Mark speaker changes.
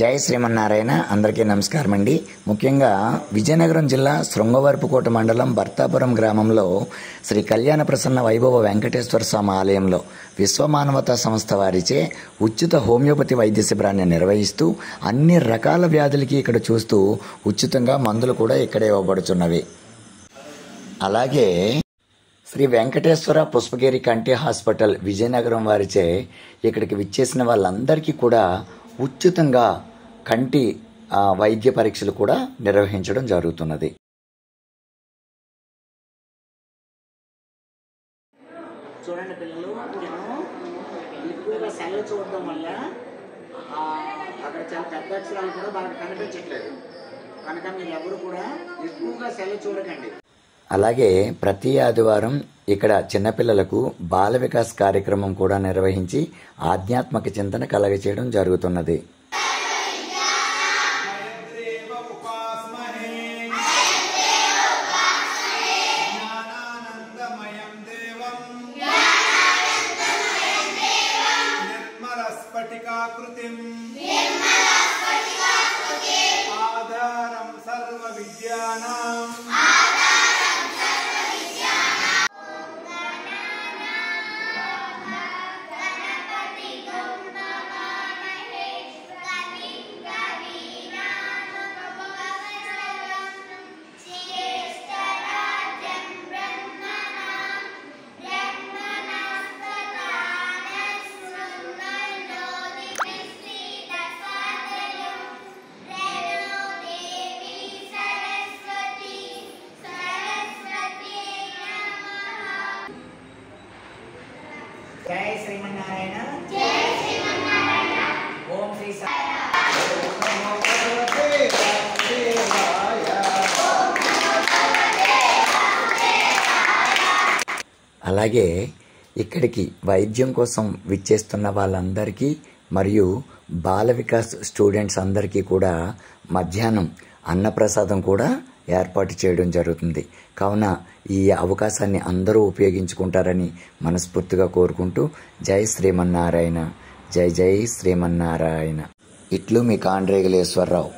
Speaker 1: జై శ్రీమన్నారాయణ. అందరికీ నమస్కారం అండి. ముఖ్యంగా విజయనగరం జిల్లా శృంగవరపుకోట మండలం భర్తాపురం గ్రామంలో శ్రీ కళ్యాణ ప్రసన్న వైభవ వెంకటేశ్వర స్వామి ఆలయంలో విశ్వమానవతా సంస్థ వారిచే ఉచిత హోమియోపతి వైద్య శిబిరాన్ని నిర్వహిస్తూ అన్ని రకాల వ్యాధులకి ఇక్కడ చూస్తూ ఉచితంగా మందులు కూడా ఇక్కడే ఇవ్వబడుతున్నవి. అలాగే శ్రీ వెంకటేశ్వర పుష్పగిరి కంటి హాస్పిటల్ విజయనగరం వారిచే ఇక్కడికి విచ్చేసిన వాళ్ళందరికీ కూడా ఉచితంగా కంటి వైద్య పరీక్షలు కూడా నిర్వహించడం జరుగుతున్నది.
Speaker 2: చూడండి పిల్లలు, నేను ఎక్కువగా సెల్ చూడడం వల్ల అక్కడ చాలా పెద్ద అక్షరాలు కూడా బాగా కనిపించట్లేదు. కనుక మీరు ఎవరు కూడా ఎక్కువగా సెల్ చూడకండి.
Speaker 1: అలాగే ప్రతి ఆదివారం ఇక్కడ చిన్నపిల్లలకు బాల వికాస్ కార్యక్రమం కూడా నిర్వహించి ఆధ్యాత్మిక చింతన కలగచేయడం జరుగుతున్నది.
Speaker 2: జై శ్రీమన్నారాయణ. ఓం శ్రీ
Speaker 1: అలాగే ఇక్కడికి వైద్యం కోసం విచ్చేస్తున్న వాళ్ళందరికీ మరియు బాల వికాస్ స్టూడెంట్స్ అందరికీ కూడా మధ్యాహ్నం అన్నప్రసాదం కూడా ఏర్పాటు చేయడం జరుగుతుంది. కావున ఈ అవకాశాన్ని అందరూ ఉపయోగించుకుంటారని మనస్ఫూర్తిగా కోరుకుంటూ జై శ్రీమన్నారాయణ, జై జై శ్రీమన్నారాయణ. ఇట్లు మీ కాండ్రేగులేశ్వరరావు.